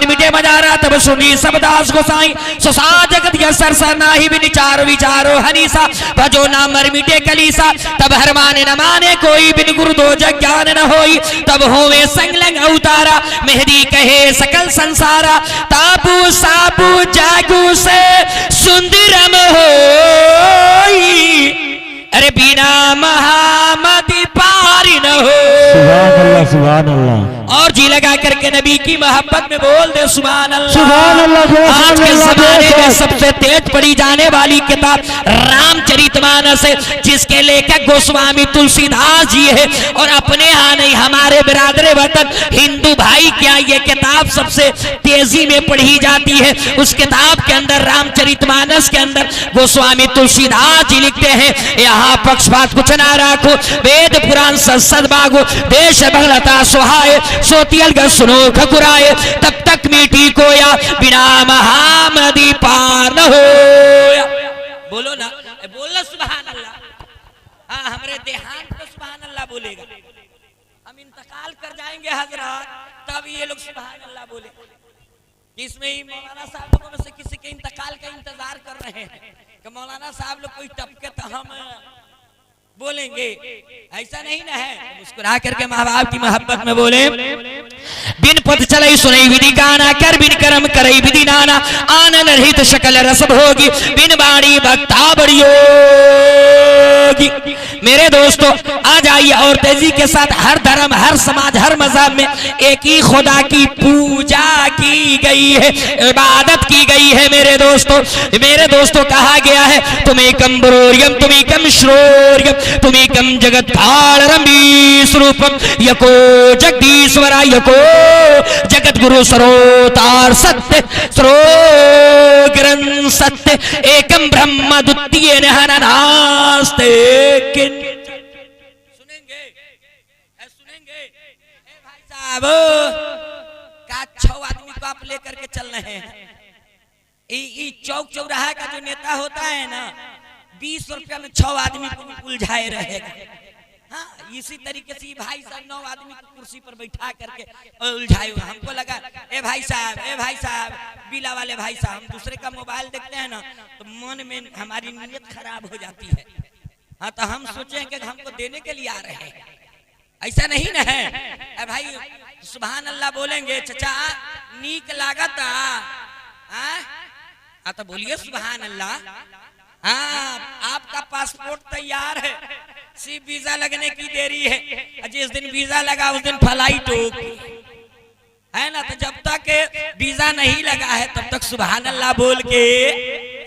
मिटे मजारा तब सुनी सब दास गोसाई सुसा जगत यसर नाही विचारो विचारो हनीसा भजो ना मर मिटे कलीसा तब हर माने न माने कोई बिन गुरु दो जग ज्ञान न होई तब होवे संग लंग अवतारा मेहदी कहे सकल संसारा तापू सापू जागू से सुंदरम होई अरे बिना महामति पारी न हो। सुभान अल्लाह सुभान अल्लाह। और जी लगा करके नबी की मोहब्बत में बोल दे सुभान अल्लाह। सुभान अल्लाह। आज के जमाने में सबसे तेज पढ़ी जाने वाली किताब रामचरितमानस है, जिसके लेखक गोस्वामी तुलसीदास जी है। और अपने यहाँ नहीं, हमारे बिरादरे वतन हिंदू भाई क्या ये किताब सबसे तेजी में पढ़ी जाती है। उस किताब के अंदर रामचरितमानस के अंदर गोस्वामी तुलसीदास जी लिखते हैं, यहाँ पक्षपात कुछ ना राखो, वेद पुराण संसद बागो, देश बगलता सुहाए, सोतियल ग सुनो खकुराए, तब तक मीठी कोया बिना महामदी पार न हो। बोलो ना, बोलना सुभान अल्लाह। हाँ, हमारे देहांत को सुभान अल्लाह बोलेगा, हम इंतकाल कर जाएंगे हजरत, तब ये लोग सुभान अल्लाह बोले। इसमें ही मौलाना साहब लोगों में से किसी के इंतकाल का इंतजार कर रहे हैं कि मौलाना साहब लोग कोई टपके तो हम बोलेंगे, ऐसा नहीं ना है। मुस्कुरा करके माँ बाप की मोहब्बत में बोले, बिन पद चले सुनई विधि गाना, कर बिन कर्म करई विधि नाना, आनंद रहित शकल रस भोगी, बिन बाणी भक्ता बड़ियोगी। मेरे दोस्तों आ जाइए और तेजी के साथ, हर धर्म हर समाज हर मजहब में एक ही खुदा की पूजा की गई है, इबादत की गई है। मेरे दोस्तों कहा गया है, तुम्हें कम ब्रोरियम तुम्हें कम श्रोरियम तुम्हें कम जगत स्वरूपम यको जगदीश्वरा यको जगत गुरु सरोतार सत्य सरोग्रं सत्य एकम ब्रह्म द्वितीय नास्ते। सुनेंगे भाई साहब का 6 आदमी को आप लेकर के चल रहे हैं। चौक चौराहा का जो नेता होता है ना, 20 रुपया में 6 आदमी को उलझाए रहेगा। हाँ, इसी तरीके से भाई साहब 9 आदमी को कुर्सी पर बैठा करके उलझाए हुए। हमको लगा ए भाई साहब बिला वाले भाई साहब, हम दूसरे का मोबाइल देखते हैं ना तो मन में हमारी नीयत खराब हो जाती है। हाँ, तो हम सोचे कि हमको देने के लिए आ रहे हैं, ऐसा नहीं ना है। ए भाई सुभान अल्लाह बोलेंगे, चचा नीक लागता। हाँ तो बोलिए सुभान अल्लाह। हाँ, आपका पासपोर्ट तैयार है, सिर्फ वीजा लगने की देरी है। जिस दिन वीजा लगा उस दिन फ्लाइट होगी, है ना। तो जब तक वीजा नहीं लगा है तब तक सुभान अल्लाह बोल के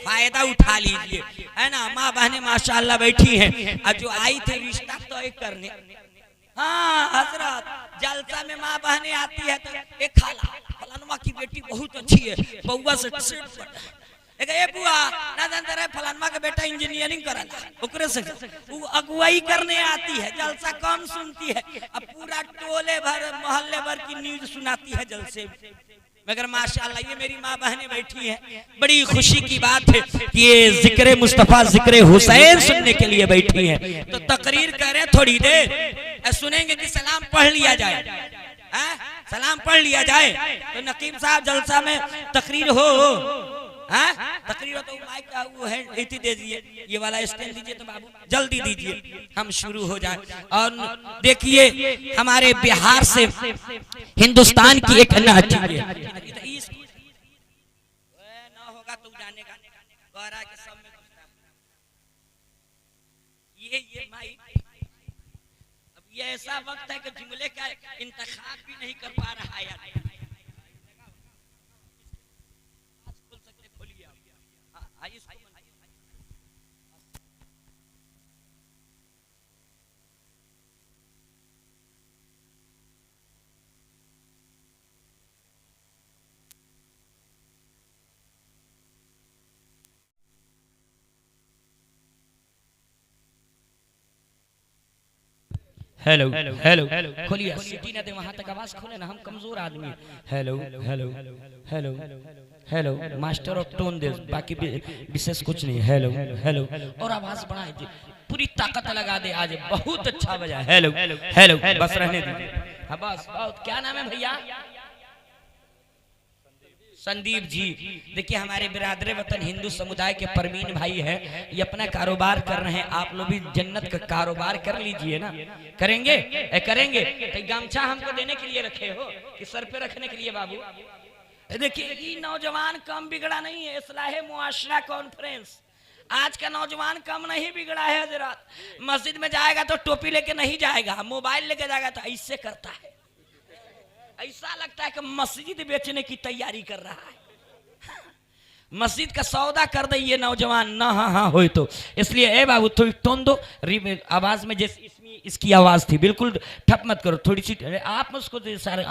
फायदा उठा लीजिए, है ना। माँ बहनें माशाअल्लाह बैठी हैं, और जो आई थे रिश्ता तय करने। हाँ हजरत, जलसा में माँ बहनें आती है तो एक खाला फलानुमा की बेटी बहुत अच्छी है, बउआ से बुआ ना जानते रहे फलानमा का बेटा इंजीनियरिंग करता, ओकरे से वो अगुवाई करने आती है, जलसा कम सुनती है, अब पूरा टोले भर मोहल्ले भर की न्यूज सुनाती है जलसे। मगर माशाअल्लाह ये मेरी माँ बहनें बैठी हैं, बड़ी खुशी की बात है कि ये जिक्र मुस्तफा जिक्र हुसैन सुनने के लिए बैठी हैं। तो तकरीर करें थोड़ी देर, सुनेंगे कि सलाम पढ़ लिया जाए। सलाम पढ़ लिया जाए तो नकीब साहब जलसा में तकरीर हो। तकरीर हो तो माइक का वो है इतनी दे दीजिए, ये वाला स्टैंड दीजिए तो बाबू जल्दी दीजिए, हम शुरू हो जाए। और देखिए हमारे बिहार से हिंदुस्तान की एक नाच होगा तो जाने का गौरा के सब में ये माइक। अब ये ऐसा वक्त है कि जुमले का इंतखाब भी नहीं कर पा रहा है। हेलो हेलो खोलिए, सीटी ना दे वहां तक आवाज खोले ना, हम कमजोर आदमी। Hello hello hello hello master of tone दे, बाकी विशेष कुछ नहीं। हेलो हेलो और आवाज बढ़ाए दे, पूरी ताकत लगा दे, आज बहुत अच्छा बजा। हेलो हेलो बस रहने दीजिए। हाँ बस बहुत। क्या नाम है भैया? संदीप जी। देखिए हमारे बिरादरे वतन हिंदू समुदाय के परवीन भाई है, ये अपना कारोबार कर रहे हैं। आप लोग भी जन्नत का कारोबार कर लीजिए ना। करेंगे? करेंगे तो गमछा हमको देने के लिए रखे हो कि सर पे रखने के लिए बाबू? देखिए ये नौजवान कम बिगड़ा नहीं है। इस्लाहे मुआशरा कॉन्फ्रेंस, आज का नौजवान कम नहीं बिगड़ा है हजरात। मस्जिद में जाएगा तो टोपी लेके नहीं जाएगा, मोबाइल लेके जाएगा तो ऐसे करता है, ऐसा लगता है कि मस्जिद बेचने की तैयारी कर रहा है। मस्जिद का सौदा कर दे ये नौजवान ना। हाँ हाँ हो तो इसलिए ए बाबू थोड़ी टोन दो आवाज में, जैसे इसकी आवाज थी बिल्कुल ठप मत करो, थोड़ी सी आप उसको सारे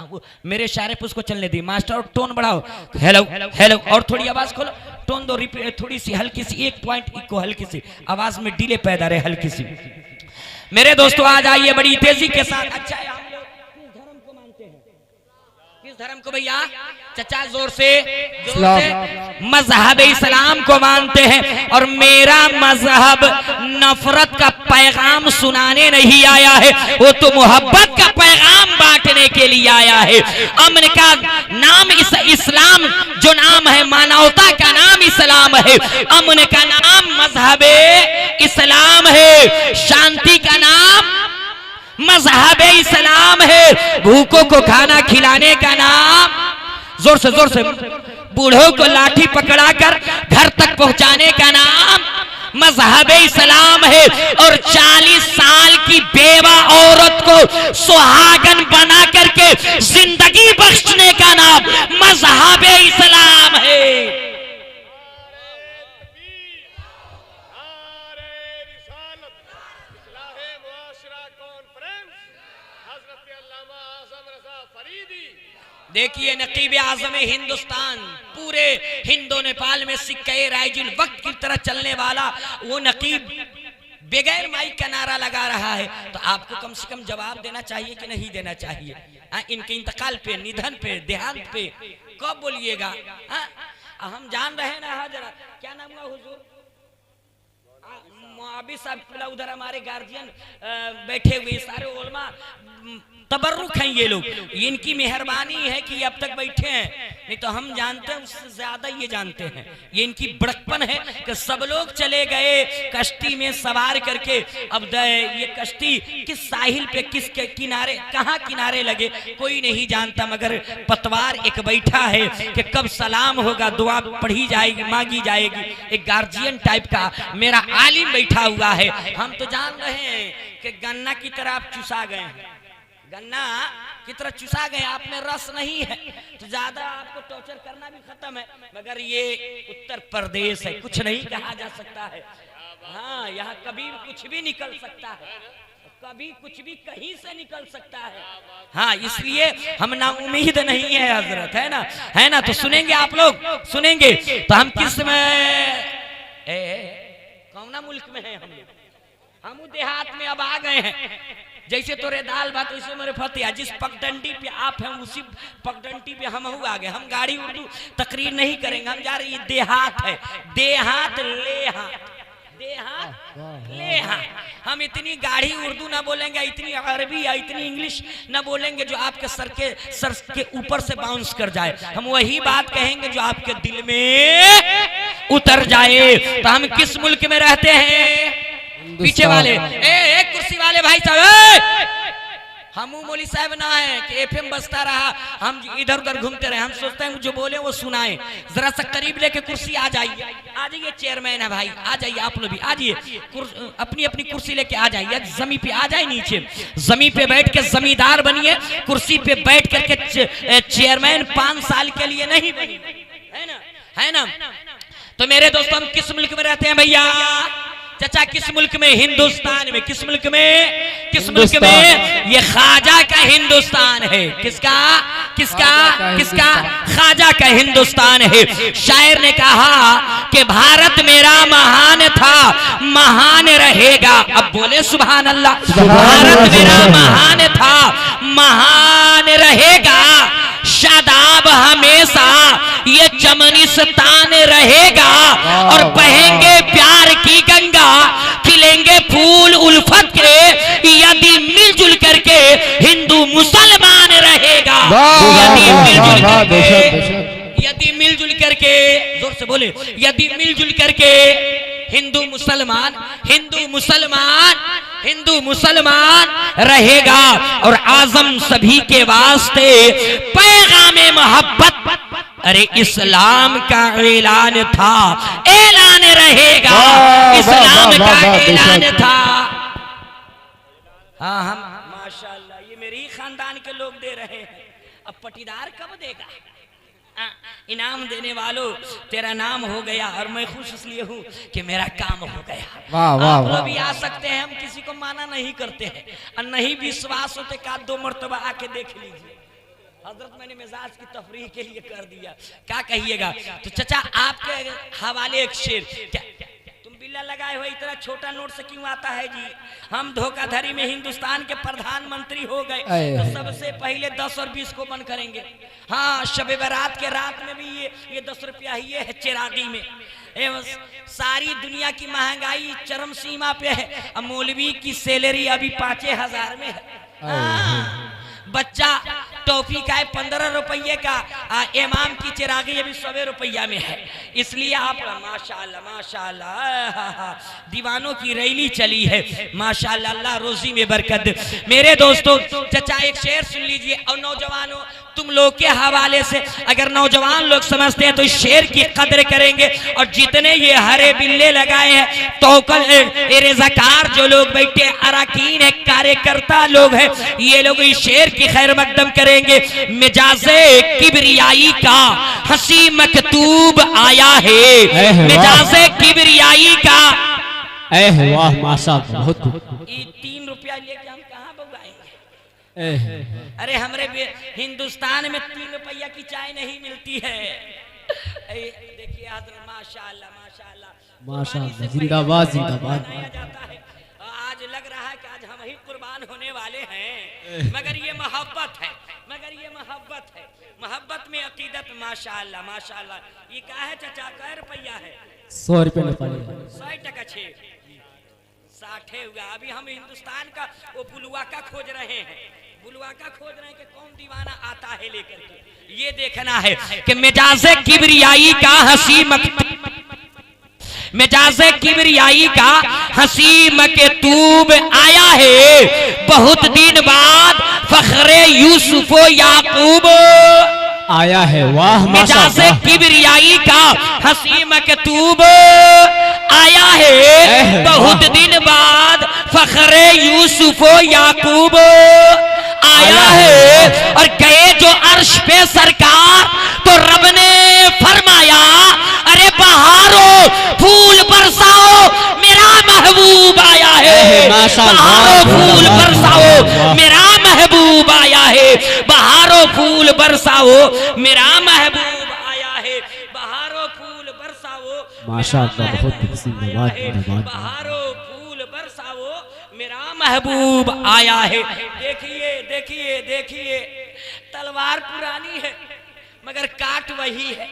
मेरे इशारे पे उसको चलने दी मास्टर, और टोन बढ़ाओ। हेलो हेलो, और थोड़ी आवाज खोलो, टोन दो, थोड़ी सी हल्की सी 1 पॉइंट को हल्की सी आवाज में डिले पैदा रहे हल्की सी। मेरे दोस्तों आज आइए बड़ी तेजी के साथ। अच्छा हम लोग किस धर्म को मानते हैं? किस धर्म को भैया? चचा जोर से मजहब इस्लाम को मानते हैं। और मेरा मजहब नफरत का पैगाम सुनाने नहीं आया है, वो तो मोहब्बत का पैगाम बांटने के लिए आया है। अमन का नाम इस्लाम जो नाम है, मानवता का नाम इस्लाम है, अमन का नाम मजहब इस्लाम है, शांति का नाम मजहब इस्लाम है, भूखों को खाना खिलाने का नाम, जोर से बूढ़ों को लाठी पकड़ाकर घर तक पहुंचाने का नाम मजहब इस्लाम है। और 40 साल की बेवा औरत को सुहागन बना करके जिंदगी बख्शने का नाम मजहब इस्लाम है। देखिए नकीब आजम हिंदुस्तान, पूरे हिंदो नेपाल में सिक्के राइजुल वक्त की तरह चलने वाला वो नकीब बगैर माइक का नारा लगा रहा है। तो आपको कम से कम जवाब देना चाहिए कि नहीं देना चाहिए? इनके इंतकाल पे, निधन पे, देहांत पे कब बोलिएगा? हम जान रहे हैं ना जरा, क्या नाम हुआ हुजूर? मुआविज साहब, उधर हमारे गार्जियन बैठे हुए सारे उलमा तबर्रुक हैं ये लोग, इनकी मेहरबानी है कि अब तक बैठे हैं, नहीं तो हम जानते हैं उससे ज्यादा ये जानते हैं। ये इनकी बड़कपन है कि सब लोग चले गए कश्ती में सवार करके, अब ये कश्ती किस साहिल पे, किस के किनारे, कहाँ किनारे लगे कोई नहीं जानता, मगर पतवार एक बैठा है कि कब सलाम होगा, दुआ पढ़ी जाएगी, मांगी जाएगी। एक गार्जियन टाइप का मेरा आलिम बैठा हुआ है। हम तो जान रहे हैं कि गन्ना की तरह आप चुसा गए हैं, गन्ना की तरह चुसा गए, आप में रस नहीं है तो ज्यादा आपको टॉर्चर करना भी खत्म है। मगर ये उत्तर प्रदेश है, कुछ नहीं कहा जा सकता है। हाँ, यहाँ कभी कुछ भी निकल सकता है, कभी कुछ भी कहीं से निकल सकता है। हाँ, इसलिए हम ना उम्मीद नहीं है हजरत, है ना? तो सुनेंगे आप लोग, सुनेंगे तो हम किस में कौना मुल्क में है? हम देहात में अब आ गए हैं। जैसे तोरे दाल भात वैसे मेरे फतिया, जिस पगडंडी पे आप हैं उसी पगडंडी पे हम आ गए। हम गाड़ी उर्दू तकरीर नहीं करेंगे, हम जा रहे हैं, देहात है, देहात लेहात, देहात लेहात। हम इतनी गाढ़ी उर्दू ना बोलेंगे, इतनी अरबी या इतनी इंग्लिश ना बोलेंगे जो आपके सर के ऊपर से बाउंस कर जाए। हम वही बात कहेंगे जो आपके दिल में उतर जाए। तो हम किस मुल्क में रहते हैं? पीछे वाले एक कुर्सी वाले भाई साहब, हम मौली साहब ना है कि एफएम बजता रहा हम इधर उधर घूमते रहे। हम सोचते हैं जो बोले वो सुनाए। जरा सा करीब लेके कुर्सी आ जाइए चेयरमैन है भाई, आ जाइए आप लोग भी, आ जाइए अपनी अपनी कुर्सी लेके आ जाइए, जमीन पे आ जाए, नीचे जमीन पे बैठ के जमींदार बनिए। कुर्सी पे बैठ करके चेयरमैन 5 साल के लिए नहीं बनी, है ना? तो मेरे दोस्तों, हम किस मुल्क में रहते हैं भैया? चाचा किस मुल्क में? हिंदुस्तान में। किस मुल्क में? किस मुल्क में? ये ख्वाजा का हिंदुस्तान है। किसका? किसका? किसका? ख्वाजा का हिंदुस्तान है। शायर ने कहा कि भारत मेरा महान था, महान रहेगा। अब बोले सुभान अल्लाह। भारत मेरा महान था, महान रहेगा, शादाब हमेशा ये चमनिस्तान रहेगा। और बहेंगे प्यार की गंगा, खिलेंगे फूल उल्फत के, यदि मिलजुल करके हिंदू मुसलमान यदि मिलजुल करके, जोर से बोले, यदि मिलजुल करके हिंदू मुसलमान रहेगा और आजम सभी के वास्ते पैगामे मोहब्बत, अरे इस्लाम का ऐलान था, ऐलान रहेगा, इस्लाम का ऐलान था। हाँ हम माशाल्लाह, ये मेरे ही खानदान के लोग दे रहे हैं, अब पटीदार कब देगा? इनाम देने वालों, तेरा नाम हो गया और मैं खुश इसलिए हूँ कि मेरा काम हो गया। वाह वाह आप लोग वाह। भी आ सकते हैं, हम किसी को माना नहीं करते हैं, और नहीं विश्वास होते का 2 मरतबा आके देख लीजिए। हजरत मैंने मिजाज की तफरीह के लिए कर दिया, क्या कहिएगा? तो चचा आपके हवाले एक शेर, क्या तुम बिल्ला लगाए हुए इतना छोटा नोट से क्यों आता है जी? हम धोखाधड़ी में हिंदुस्तान के प्रधानमंत्री हो गए, तो सबसे पहले 10 और 20 को बंद करेंगे। हाँ, शब बारात के रात में भी ये 10 रुपया ही है चिरागी में। सारी दुनिया की महंगाई चरम सीमा पे है, अब मौलवी की सैलरी अभी 5,000 में है। बच्चा टॉफी का है 15 रुपये का, इमाम की चिरागी अभी 100 रुपया में है। इसलिए आप माशाल्लाह माशाल्लाह दीवानों की रैली चली है, माशाल्लाह, अल्लाह रोजी में बरकत। मेरे दोस्तों, चचा एक शेर सुन लीजिए, और नौजवानों तुम लोग के हवाले से अगर नौजवान लोग समझते हैं तो इस शेर की कदर करेंगे, और जितने ये हरे बिल्ले लगाए हैं तौकल रेज़ाकार जो लोग बैठे अराकीन है, कार्यकर्ता लोग हैं, ये लोग इस शेर की खैर मकदम करेंगे। मिजाजे किबरियाई का हंसी मकतूब आया है, मिजाजे किबरियाई का। वाह माशाअल्लाह, बहुत 3 रुपया लेके हम कहाँ बगाएंगे? अरे हमारे हिंदुस्तान में 3 रुपया की चाय नहीं मिलती है। देखिए माशाल्लाह माशाल्लाह माशाअल्लाह, जिंदाबाद जिंदाबाद। जाता है, आज लग रहा है कि आज हम ही कुर्बान होने वाले हैं, मगर ये मोहब्बत है, मोहब्बत में अकीदत। माशाल्लाह माशाल्लाह। ये क्या है चचा, कै रुपया है? 100 रुपये में पड़ेगा। 100 टका 60 हुआ। अभी हम हिंदुस्तान का वो बुलवा का खोज रहे हैं, कि कौन दीवाना आता है लेकर के। ये देखना है कि मिजाजे किबरियाई का हंसी मिजाजे किबरियाई का हंसी मकतूब आया है, बहुत दिन बाद फखरे यूसुफ याकूब आया है। वाह मिजाजे किबरियाई का हंसी मकतूब आया है, बहुत दिन बाद फखरे यूसुफ याकूब आया है। और गए जो अर्श पे सरकार तो रब ने फरमाया, अरे बहारो फूल बरसाओ मेरा महबूब आया है, बहारो फूल बरसाओ मेरा महबूब आया है, बहारो फूल बरसाओ मेरा महबूब आया है, बहारो फूल बरसाओ माशाअल्लाह, बहुत जिंदाबाद जिंदाबाद। बहारो फूल बरसाओ मेरा महबूब आया है। देखिए देखिए देखिए, तलवार पुरानी है मगर काट वही है।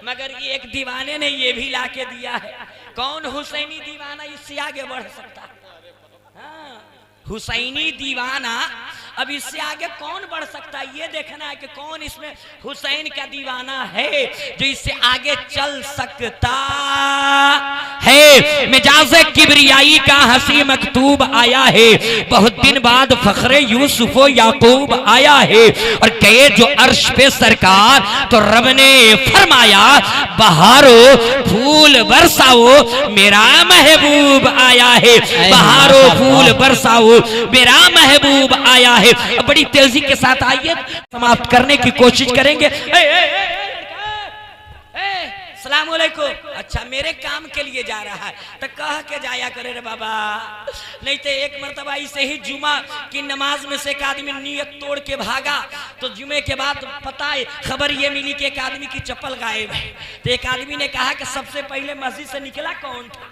मगर ये एक दीवाने ने ये भी लाके दिया है। कौन हुसैनी दीवाना इससे आगे बढ़ सकता है? हुसैनी दीवाना अब इससे आगे कौन बढ़ सकता है? ये देखना है कि कौन इसमें हुसैन का दीवाना है जो इससे आगे चल सकता है। मिजाजे किबरियाई का हंसी मकतूब आया है, बहुत दिन बाद फखरे यूसुफ याकूब आया है। और गए जो अर्श पे सरकार तो रब ने फरमाया, बहारो फूल बरसाओ मेरा महबूब आया है, बहारो फूल बरसाओ मेरा महबूब आया है। बड़ी तेजी के साथ आइए, समाप्त करने की कोशिश करेंगे। सलाम अलैकुम। अच्छा, मेरे काम के लिए जा रहा है तो कह के जाया करे रे बाबा, नहीं तो एक मरतबा इसे ही जुमा की नमाज में से एक आदमी नियत तोड़ के भागा, तो जुमे के बाद पता है खबर ये मिली कि एक आदमी की चप्पल गायब है। तो एक आदमी ने कहा कि सबसे पहले मस्जिद से निकला कौन था?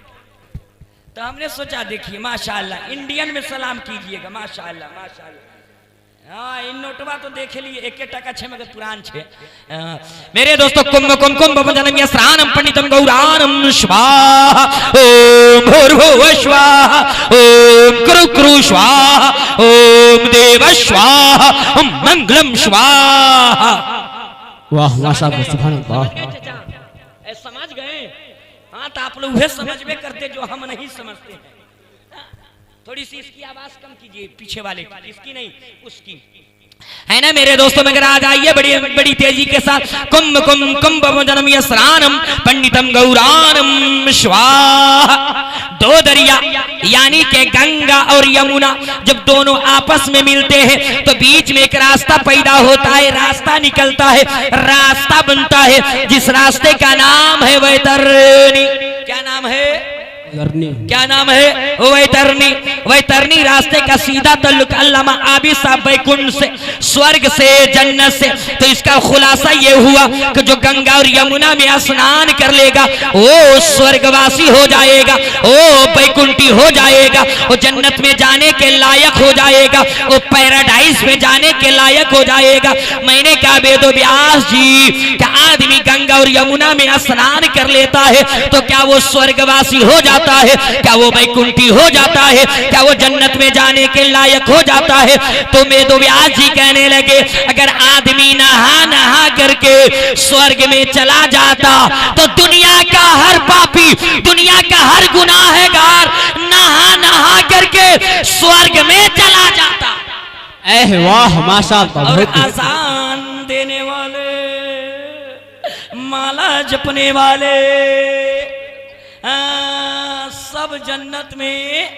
तो हमने सोचा देखिए माशाल्लाह, इंडियन में सलाम कीजिएगा, माशाल्लाह माशाल्लाह। हाँ, इन नोटवा तो देख लिए 1 टका छे मगर पुरान छे। मेरे दोस्तों कुंभ कुंभ कुंभ जनम स्नानम पंडितम गौरानम स्वाहा ओम भूर्भुवः स्वाहा ओम कृ कृ स्वाहा ओम देव स्वाहा ओम मंगलम स्वाहा। वाह माशाअल्लाह सुभान अल्लाह। समझ गए? हाँ तो आप लोग समझ में करते जो हम नहीं समझते हैं। थोड़ी सी इसकी आवाज कम कीजिए पीछे वाले की, इसकी नहीं उसकी, है ना मेरे दोस्तों। मगर आज आइए बड़ी बड़ी तेजी के साथ कुंभ कुंभ कुंभ जनम स्नानम पंडितम गौरानम स्वाहा। 2 दरिया यानी के गंगा और यमुना जब दोनों आपस में मिलते हैं तो बीच में एक रास्ता पैदा होता है, रास्ता निकलता है, रास्ता बनता है जिस रास्ते का नाम है वैतरणी। क्या नाम है? क्या नाम है? वैतरणी। वैतरणी रास्ते का सीधा ताल्लुक अल्लामा आबिद साहब बैकुंठ से, स्वर्ग से, जन्नत से। तो इसका खुलासा ये हुआ कि जो गंगा और यमुना में स्नान कर लेगा वो स्वर्गवासी हो जाएगा, वो बैकुंठी हो जाएगा, वो जन्नत में जाने के लायक हो जाएगा, वो पैराडाइज में जाने के लायक हो जाएगा। मैंने कहा वेद व्यास जी क्या आदमी गंगा और यमुना में स्नान कर लेता है तो क्या वो स्वर्गवासी हो जाता है? क्या वो बैकुंठी हो जाता है? क्या वो जन्नत में जाने के लायक हो जाता है? तो वेद व्यास जी कहने लगे अगर आदमी नहा नहा करके स्वर्ग में चला जाता तो दुनिया का हर पापी, दुनिया का हर गुनाहगार नहा नहा करके स्वर्ग में चला जाता। एह वाह माशाअल्लाह। और आजान देने वाले, माला जपने वाले सब जन्नत में,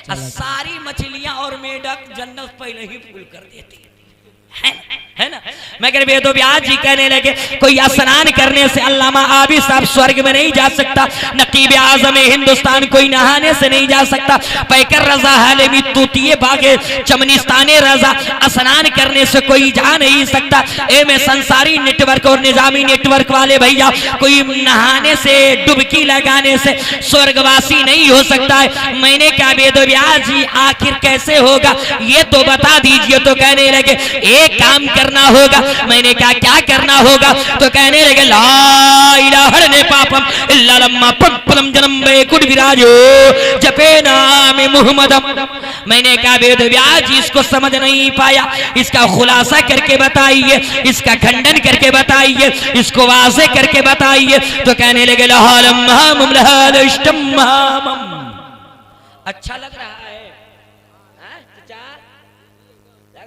सारी मछलियां और मेढक जन्नत पहले ही फूल कर देती है ना। मगर वेद व्यास जी कहने लगे कोई स्नान करने से अल्लामा आबिद साहब स्वर्ग में नहीं जा सकता, नकीब आजम हिंदुस्तान कोई नहाने से नहीं जा सकता, पैकर रजा हालेमी तूतिये बागे चमनिस्ताने रजा स्नान करने से कोई जा नहीं सकता। में संसारी नेटवर्क और निजामी नेटवर्क वाले भैया कोई नहाने से, डुबकी लगाने से स्वर्गवासी नहीं हो सकता है। मैंने कहा वेद व्यास जी आखिर कैसे होगा ये तो बता दीजिए। तो कहने लगे एक काम करना होगा। मैंने कहा क्या करना होगा? तो कहने लगे ला इलाहा इल्लल्लाह पापम इल्ला लम्मा पद्म जन्म कुट विराजो जपे नाम मुहम्मदम। मैंने कहा वेद व्यास जी इसको समझ नहीं पाया, इसका खुलासा करके बताइए, इसका खंडन करके बताइए, इसको वाज़े करके बताइए। तो कहने लगे लहालम हम लहालष्टम हम। अच्छा लग रहा है?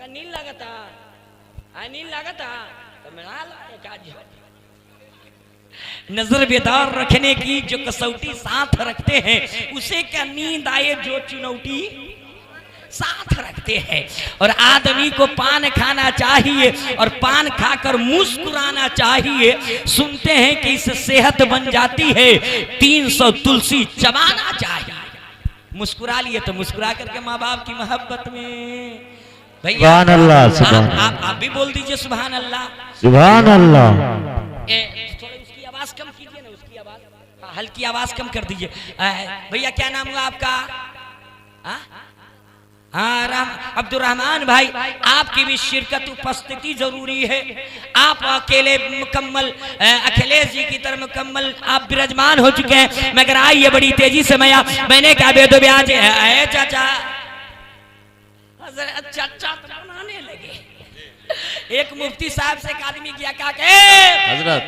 नील लगता, नील लगता तो नजर बेदार रखने की जो कसौटी साथ रखते हैं उसे क्या नींद आए जो चुनौती साथ रखते हैं। और आदमी को पान खाना चाहिए और पान खाकर मुस्कुराना चाहिए। सुनते हैं कि इससे सेहत बन जाती है, 300 तुलसी चबाना चाहिए। मुस्कुरा लिए तो मुस्कुरा करके माँ बाप की मोहब्बत में भैया आप भी बोल दीजिए सुभान अल्लाह, सुभान अल्लाह। थोड़ा उसकी आवाज कम कीजिए ना, उसकी आवाज हल्की आवाज कम कर दीजिए। भैया क्या नाम हुआ आपका? अब्दुल रहमान भाई, आपकी भी शिरकत उपस्थिति जरूरी है। आप अकेले मुकम्मल, अखिलेश जी की तरह मुकम्मल आप विराजमान हो चुके हैं। मगर आइए बड़ी तेजी से मैंने कहा बेदो ब्याज चाचा चाचा बनाने लगे। एक मुफ्ती साहब से एक आदमी किया क्या हजरत,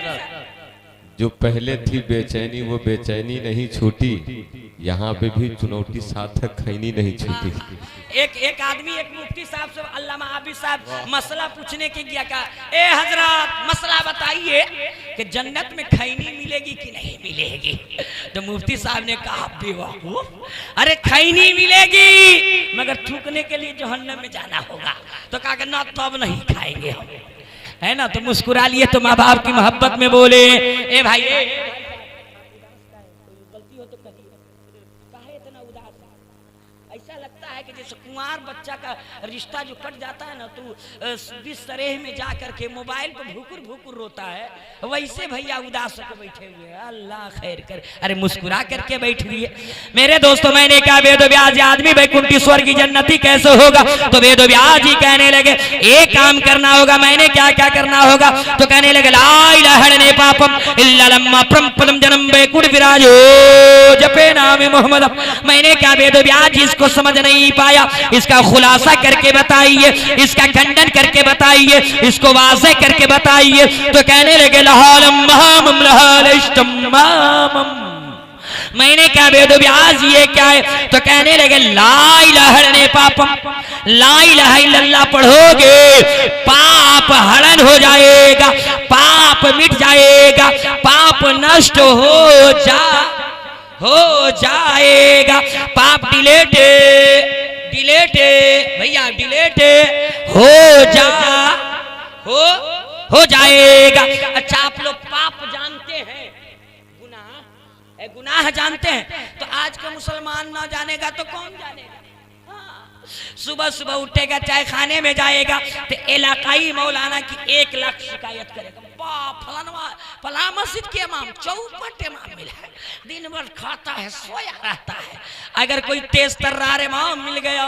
जो पहले थी बेचैनी वो बेचैनी नहीं छूटी, यहाँ पे भी चुनौती सार्थक खैनी नहीं छूटी। एक आदमी एक मुफ्ती साहब से अल्लामा आबिद साहब मसला पूछने के गया का, ए हजरत मसला बताइए कि जन्नत में खैनी मिलेगी कि नहीं मिलेगी? तो मुफ्ती साहब ने कहा बेवकूफ, अरे खैनी मिलेगी मगर थूकने के लिए जहन्नम में जाना होगा। तो कहा ना तब नहीं खाएंगे हम, है ना। तो मुस्कुरा लिए तो माँ बाप की मोहब्बत में बोले ए भाई गलती हो तो कहिए, काहे इतना उदास? ऐसा लगता है कि जैसे कुंवार बच्चा का रिश्ता जो कट जाता है ना, तू बिस्तरे में जा करके मोबाइल पर भूकुर भूकुर रोता है, वैसे भैया उदास होकर बैठे हुए हैं। अल्लाह खैर कर, अरे मुस्कुरा करके बैठ रही है। मेरे दोस्तों, मैंने कहा वेद व्यास आदमी वैकुंठेश्वर की जन्नती कैसे होगा? तो वेद व्यास जी कहने लगे एक काम करना होगा। मैंने क्या क्या करना होगा? तो कहने लगे ला इलाहा इल्लल्लाह पापम इल्ला लम्मा प्रपदम जन्म वैकुंठ विराजो जपे नाम मोहम्मद। मैंने क्या वेद व्यास जी इसको समझ नहीं पाया, इसका खुलासा करके बताइए, इसका खंडन करके बताइए, इसको वाज़ेह करके बताइए। तो कहने लगे लहालम महामम लहालिष्टम मामम। मैंने क्या वेद व्यास ये क्या है? तो कहने लगे ला इलाहा इल्लल्लाह पापम, ला इलाहा इल्लल्लाह पढ़ोगे पाप हरण हो जाएगा, पाप मिट जाएगा, पाप नष्ट हो जाएगा, पाप डिलेट भैया डिलेट हो जाएगा। अच्छा, आप लोग पाप जानते हैं, गुनाह जानते हैं, तो आज का मुसलमान ना जानेगा तो कौन जानेगा? सुबह सुबह उठेगा, चाय खाने में जाएगा तो इलाकाई मौलाना की 1 लाख शिकायत करेगा। फला मस्जिद के इमाम चौपट इमाम मिला है, दिन भर खाता है सोया रहता है। अगर कोई तेज तर्रार इमाम मिल गया,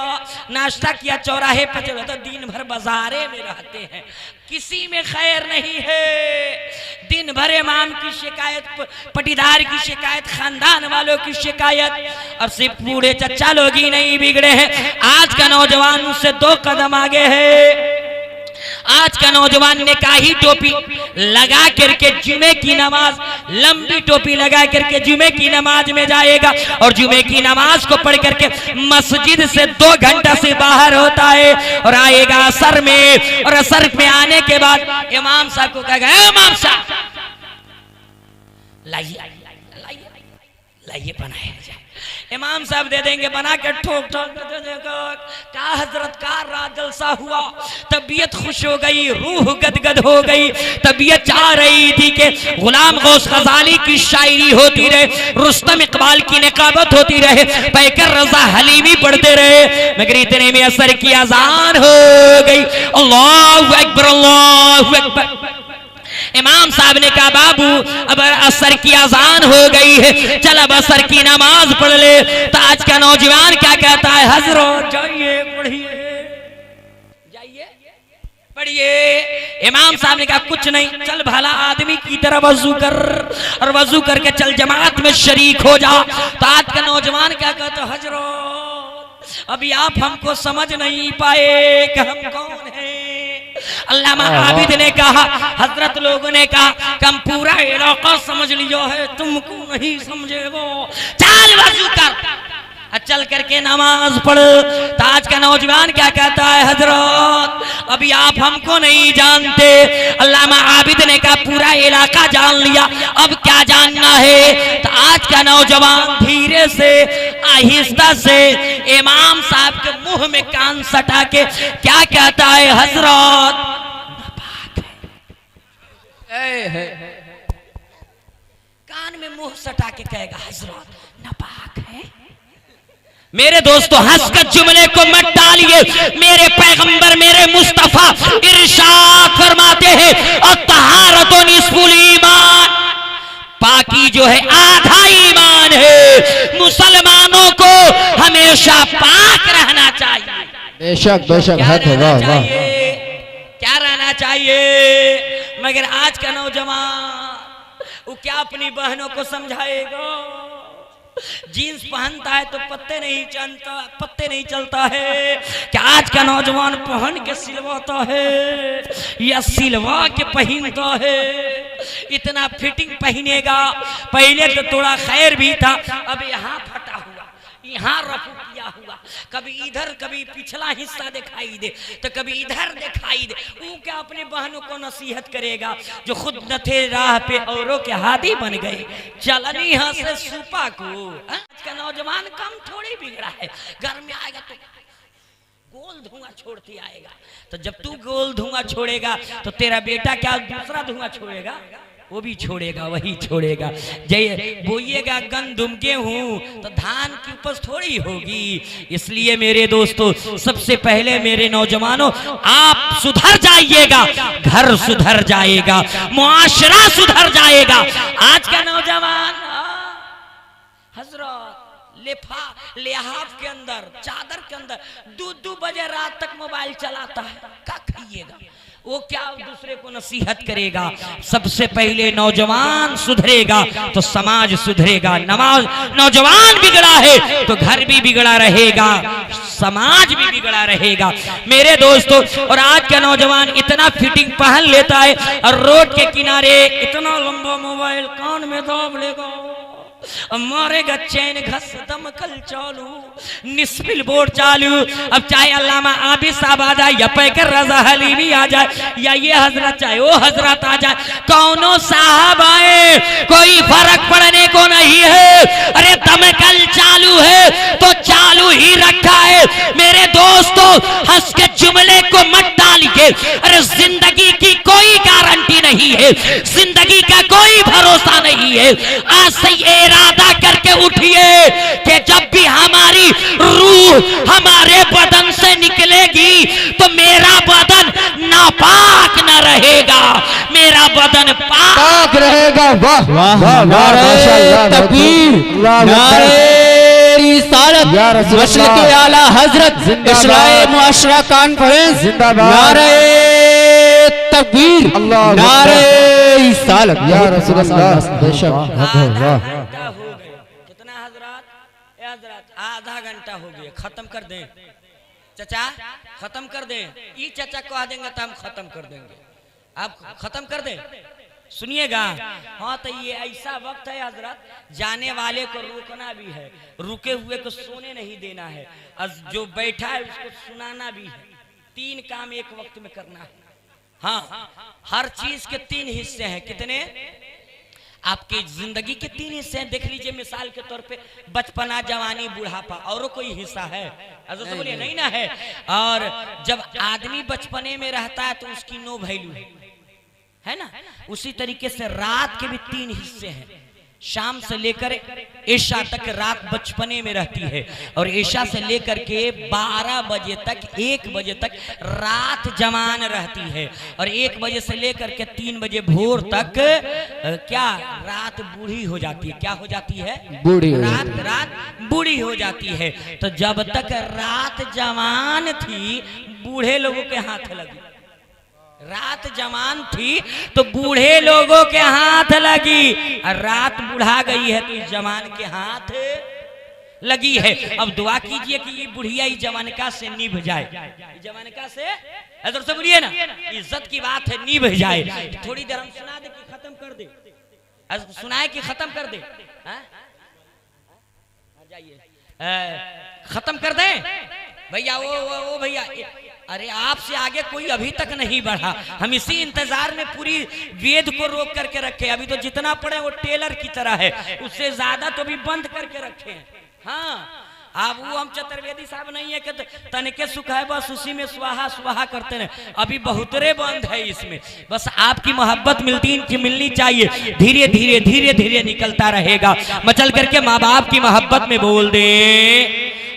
नाश्ता किया चौराहे पर चलो, तो दिन भर बाजारे में रहते हैं, किसी में खैर नहीं है। दिन भर इमाम की शिकायत, पटीदार की शिकायत, खानदान वालों की शिकायत, और सिर्फ बूढ़े चच्चा लोग ही नहीं बिगड़े हैं। आज का नौजवान उससे 2 कदम आगे है। आज का नौजवान ने काही टोपी लगा करके जुमे की नमाज, लंबी टोपी लगा करके जुमे की नमाज में जाएगा, और जुमे की नमाज को पढ़ करके मस्जिद से 2 घंटा से बाहर होता है, और आएगा असर में, और असर में आने के बाद इमाम साहब को कहेगा इमाम साहब लाइए लाइए बनाया जाए। इमाम साहब दे देंगे, बना के ठोक ठोक दे देगा। क्या हजरत का रात जलसा हुआ, तबीयत खुश हो गई, रूह गदगद हो गई, तबीयत चाह रही थी कि गुलाम गौस गजाली की शायरी होती रहे, रुस्तम इकबाल की निकाबत होती रहे, पैकर रजा हलीमी पढ़ते रहे, मगर इतने में असर की अजान हो गई। अल्लाहु अकबर अल्लाहु अकबर। इमाम साहब ने कहा बाबू अब असर की अजान हो गई है, चल अब असर की नमाज पढ़ ले। तो आज का नौजवान क्या कहता है? हजरत जाइए पढ़िए, जाइए पढ़िए। इमाम साहब ने कहा कुछ नहीं, चल भला आदमी की तरह वजू कर, और वजू करके चल जमात में शरीक हो जा। तो आज का नौजवान क्या कहता है? हजरत अभी आप हमको समझ नहीं पाए कि हम कौन हैं। अल्लामा आबिद ने कहा, हजरत लोगों ने कहा कि हम पूरा इलाका समझ लियो है, तुमको नहीं समझेगो, चल वजू कर, चल करके नमाज पढ़। तो आज का नौजवान क्या कहता है? हजरत अभी आप हमको नहीं जानते। अल्लामा आबिद ने कहा पूरा इलाका जान लिया, अब क्या जानना है? तो आज का नौजवान धीरे से आहिस्ता से इमाम साहब के मुंह में कान सटा के क्या कहता है? हजरत कान में मुंह सटा के कहेगा हजरत नापाक है। मेरे दोस्तों हंसकर जुमले को मत डालिए, मेरे पैगंबर मेरे मुस्तफा इरशाद फरमाते हैं अत्तहारतु निस्फुल ईमान, पाकी जो है आधा ईमान है। मुसलमानों को हमेशा पाक रहना चाहिए। बेशक बेशक है, वाह वाह, क्या रहना चाहिए? मगर आज का नौजवान वो क्या अपनी बहनों को समझाएगा? जीन्स पहनता है तो पत्ते नहीं चलता है। क्या आज का नौजवान पहन के सिलवाता है या सिलवा के पहनता है? इतना फिटिंग पहनेगा, पहले तो थोड़ा खैर भी था, अब यहाँ फटा हुआ, यहाँ रफू किया हुआ, कभी इधर कभी पिछला हिस्सा दिखाई दे तो कभी इधर दिखाई दे। वो क्या अपने बहनों को नसीहत करेगा जो खुद न थे राह पे औरों के हादी बन गए, चलनी यहाँ से सुपा को। आज का नौजवान कम थोड़ी बिगड़ा है, घर में आएगा तो गोल धुआं छोड़ती आएगा। तो जब तू गोल धुआं छोड़ेगा तो तेरा बेटा क्या दूसरा धुआं छोड़ेगा? वो भी छोड़ेगा, वही छोड़ेगा। जय बोइएगा गंदुम गेहूं तो धान की उपज थोड़ी होगी। इसलिए मेरे दोस्तों, सबसे पहले मेरे नौजवानों, आप सुधर जाइएगा, घर सुधर जाएगा, मुआशरा सुधर जाएगा। आज का नौजवान हजरत लिहाफ के अंदर, चादर के अंदर 2-2 बजे रात तक मोबाइल चलाता है। क्या खाइएगा वो, क्या दूसरे को नसीहत करेगा? सबसे पहले नौजवान सुधरेगा तो समाज सुधरेगा। नौजवान बिगड़ा है तो घर भी बिगड़ा रहेगा, समाज भी बिगड़ा रहेगा मेरे दोस्तों। और आज का नौजवान इतना फिटिंग पहन लेता है और रोड के किनारे इतना लंबा मोबाइल कान में दाब लेगा, मारेगा चैन घस दमकल चालू, निस्बिल बोर्ड चालू। अब चाहे अल्लामा आबिद साहब आ जाए या पैकर रजा हलीमी आ जाए या ये हजरत चाहे वो हजरत आ जाए, कौनो साहब आए, कोई फर्क पड़ने को नहीं है। अरे दमकल चालू है तो चालू ही रखा है मेरे दोस्तों। हंस के जुमले को मत डालिए। अरे जिंदगी की कोई गारंटी नहीं है, जिंदगी का कोई भरोसा नहीं है। आज से इरादा करके उठिए कि जब भी हमारी रूह हमारे बदन से निकलेगी तो मेरा बदन नापाक न रहेगा, मेरा बदन पाक रहेगा। वाह वाह वाह, नारे तकबीर, नारे रिसालत, मशरिक़ आला हजरत इस्लाह मुआशरा कॉन्फ्रेंस, नारे तकबीर, नारे रिसालत, या रसूल अल्लाह। बेशक कितना हजरत? आधा घंटा हो गया, खत्म कर दें चचा, खत्म कर दें। ये चचा कह देंगे तो हम खत्म कर देंगे, आप खत्म कर दें। सुनिएगा, हाँ तो ये ऐसा वक्त है हजरत, जाने वाले को रोकना भी है, रुके हुए को सोने नहीं देना है, और जो बैठा है उसको सुनाना भी है। 3 काम एक वक्त में करना है। हाँ, हर चीज के 3 हिस्से हैं। कितने? आपकी जिंदगी के 3 हिस्से हैं। देख लीजिए मिसाल के तौर पे, बचपना, जवानी, बुढ़ापा, और कोई हिस्सा है? तो बोलिए नहीं ना है। और जब आदमी बचपने में रहता है तो उसकी नो वैल्यू है ना। उसी तरीके से रात के भी 3 हिस्से हैं। शाम से लेकर ईशा तक रात बचपने में रहती है, और ईशा से लेकर के 12 बजे तक, 1 बजे तक रात जवान रहती है, और 1 बजे से लेकर के 3 बजे भोर तक क्या रात बूढ़ी हो जाती है। क्या हो जाती है? बूढ़ी। रात बूढ़ी हो जाती है। तो जब तक रात जवान थी बूढ़े लोगों के हाथ लगी, रात जवान थी तो बूढ़े लोगों के हाथ लगी, और रात बुढ़ा गई है तो इस जवान के हाथ लगी है। अब दुआ कीजिए कि ये बुढ़िया इस जवानका से निभ जाए, इस जवानका से, इधर से बोलिए ना, इज्जत की बात है, निभ जाए। थोड़ी देर हम सुना दे कि खत्म कर दे, सुनाए कि खत्म कर दे, खत्म कर दे भैया। वो भैया, अरे आपसे आगे कोई अभी तक नहीं बढ़ा, हम इसी इंतजार में पूरी वेद को रोक करके रखे। अभी तो जितना पढ़े वो टेलर की तरह है, उससे ज्यादा तो भी बंद करके रखे हैं। हाँ, अब वो हम चतुर्वेदी साहब नहीं है कि तनके सुख है बस उसी में स्वाहा स्वाहा करते हैं। अभी बहुतरे बंद है इसमें, बस आपकी मोहब्बत मिलनी चाहिए। धीरे धीरे धीरे धीरे निकलता रहेगा। मचल करके माँ बाप की मोहब्बत में बोल दे,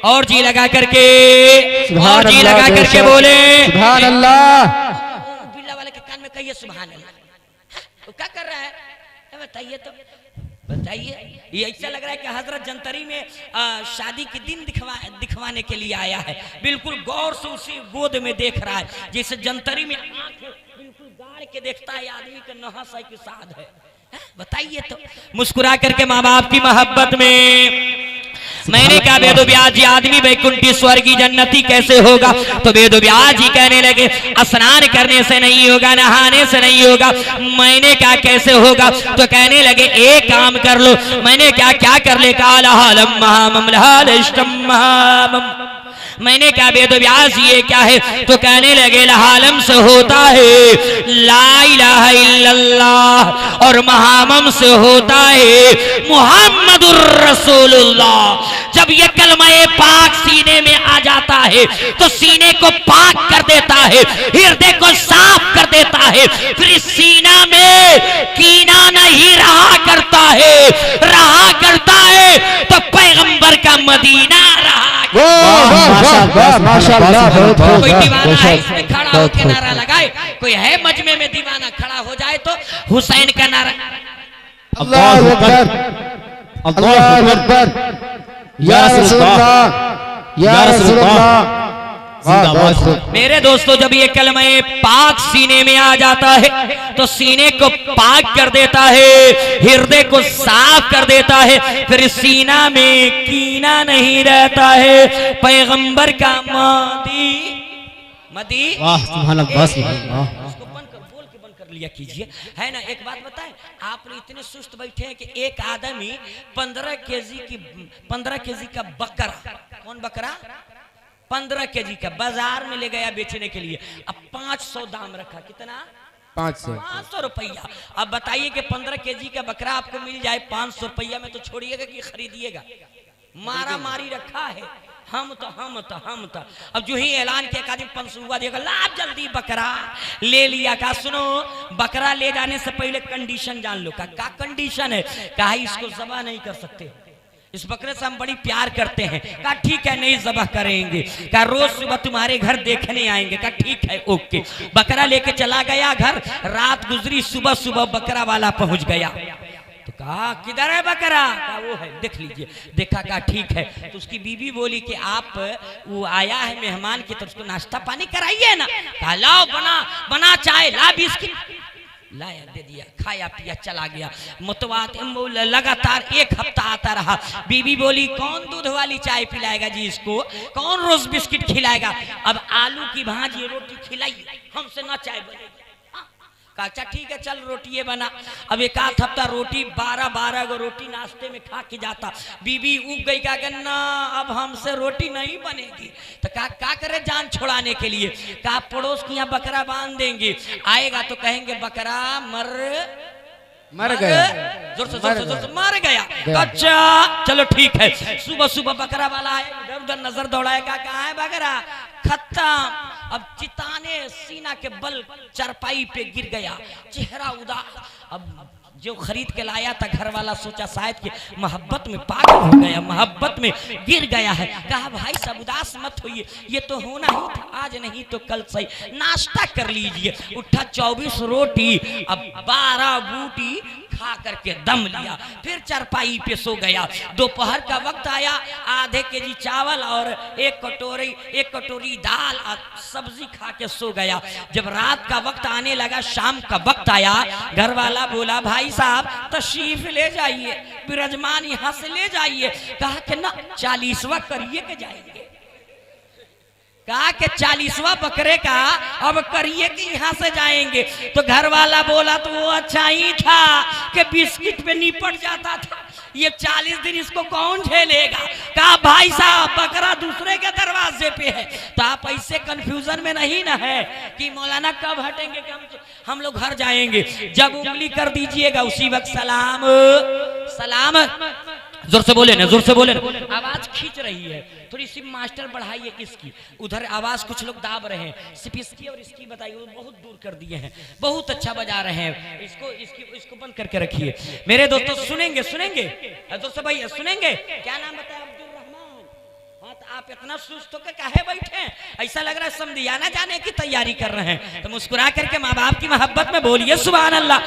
और जी लगा करके, और जी लगा करके बोले सुभान अल्लाह। बिल्ला वाले के कान में कहिए सुभान अल्लाह। क्या कर रहा है बताइए तो, बताइए। ये ऐसा लग रहा है कि हजरत जंतरी में शादी के दिन दिखवाने के लिए आया है। बिल्कुल गौर से उसी गोद में देख रहा है, जैसे जंतरी में आंख बिल्कुल गाड़ के देखता है आदमी का नहास है कि साध है। बताइए तो, मुस्कुरा करके माँ बाप की मोहब्बत में। मैंने कहा वेद व्यास जी, आदमी वैकुंठी स्वर्गी जन्नती कैसे होगा? तो वेद व्यास जी कहने लगे स्नान करने से नहीं होगा, नहाने से नहीं होगा। मैंने कहा कैसे होगा? तो कहने लगे एक काम कर लो। मैंने क्या कर ले? कालहलम महामम लहालिष्टम महामम। मैंने कहा वेद व्यास ये क्या है? तो कहने लगे लहालम से होता है ला इलाहा इल्लल्लाह, और महामम से होता है मुहम्मदुर रसूलुल्लाह। जब ये कलमा-ए पाक सीने में आ जाता है तो सीने को पाक कर देता है, हृदय को साफ कर देता है, फिर सीना में कीना है, रहा करता है तो पैगंबर का मदीना रहा। माशाअल्लाह बहुत कोई दीवाना है इसमें खड़ा होकर नारा लगाए, कोई है मजमे में दीवाना खड़ा हो जाए तो हुसैन का नारा। अल्लाहु अकबर अल्लाहु अकबर या रसूलुल्लाह या रसूलुल्लाह। मेरे दोस्तों, जब ये कलमा पाक सीने में आ जाता है तो सीने को पाक कर देता है, हृदय को साफ कर देता है, फिर सीना में कीना नहीं रहता है। पैगंबर का मदी बंद कर लिया कीजिए, है ना। एक बात बताएं, आपने इतने सुस्त बैठे हैं कि एक आदमी 15 केजी का बकरा, कौन बकरा, 15 केजी का बाजार में ले गया बेचने के लिए। अब 500 दाम रखा, कितना, 500 रुपया। अब बताइए कि 15 केजी का बकरा आपको मिल जाए 500 रुपया में, तो छोड़िएगा कि खरीदिएगा? मारा मारी रखा है, हम तो अब जो ही ऐलान किया, आदमी 500 हुआ देगा, ला जल्दी बकरा ले लिया। का सुनो, बकरा ले जाने से पहले कंडीशन जान लो। का कंडीशन है? कहा इसको ज़बह नहीं कर सकते, इस बकरे से हम बड़ी प्यार करते हैं। कहा ठीक है, नहीं ज़बह करेंगे। कहा रोज सुबह तुम्हारे घर देखने आएंगे। कहा ठीक है, ओके। बकरा लेके चला गया घर, रात गुजरी, सुबह बकरा वाला पहुंच गया। तो कहा किधर है बकरा? कहा वो है, देख लीजिए। देखा, कहा ठीक है। तो उसकी बीवी बोली कि आप, वो आया है मेहमान की तरफ, उसको नाश्ता पानी कराइए ना। कहा लाओ, बना चाय, ला बिस्किट, लाया, दे दिया, खाया पिया, चला गया। मुतवात लगातार 1 हफ्ता आता रहा। बीबी बोली कौन दूध वाली चाय पिलाएगा जी इसको, कौन रोज बिस्किट खिलाएगा? अब आलू की भाजी रोटी खिलाइए, हमसे ना चाय बनेगी। अच्छा ठीक है, चल रोटी बना। अब 1 आध हफ्ता रोटी 12 गो रोटी नाश्ते में खा के जाता। बीबी उग गई, क्या करना, अब हमसे रोटी नहीं बनेगी। तो क्या करे जान छुड़ाने के लिए? कहा पड़ोस के यहाँ बकरा बांध देंगे, आएगा तो कहेंगे बकरा मर गया, जोर से मर गया। अच्छा चलो ठीक है। सुबह बकरा वाला है, इधर उधर नजर दौड़ाएगा, कहाँ है बकरा? खत्म। अब चिताने सीना के बल चारपाई पे गिर गया, चेहरा उदास। अब जो खरीद के लाया था घर वाला सोचा शायद कि मोहब्बत में पागल हो गया, मोहब्बत में गिर गया है। कहा भाई सब उदास मत होइए, ये तो होना ही था, आज नहीं तो कल सही, नाश्ता कर लीजिए। उठा 24 रोटी, अब 12 बूटी खा करके दम लिया, फिर चारपाई पे सो गया। दोपहर का वक्त आया, आधे केजी चावल और एक कटोरी दाल और सब्जी खा के सो गया। जब रात का वक्त आने लगा, शाम का वक्त आया, घर वाला बोला भाई साहब तशरीफ ले जाइए, विराजमान यहाँ से ले जाइए। कहा कि ना 40वां करिए के जाएंगे। कहा कि 40वां बकरे का अब करिए कि यहाँ से जाएंगे। तो घर वाला बोला तो वो अच्छा ही था कि बिस्किट पे निपट जाता था, ये 40 दिन इसको कौन झेलेगा। कहा भाई साहब बकरा दूसरे के दरवाजे पे है। तो आप ऐसे कंफ्यूजन में नहीं ना है कि मौलाना कब हटेंगे कि हम लोग घर जाएंगे। जब उंगली कर दीजिएगा उसी वक्त सलाम। जोर से बोले ना, जोर से बोले ना। आवाज खींच रही है, थोड़ी सी मास्टर बढ़ाइए इसकी, उधर आवाज कुछ लोग दाब रहे हैं। सिर्फ इसकी और इसकी बताइए, वो बहुत दूर कर दिए हैं, बहुत अच्छा बजा रहे हैं। इसको बंद करके रखिए। मेरे दोस्तों सुनेंगे दोस्तों भाई सुनेंगे। क्या नाम बताया? अब्दुल रहमान। हाँ, तो आप इतना सुस्त होकर काहे बैठे हैं? ऐसा लग रहा है समधियाना जाने की तैयारी कर रहे हैं। तो मुस्कुरा करके माँ बाप की मोहब्बत में बोलिए सुभान अल्लाह।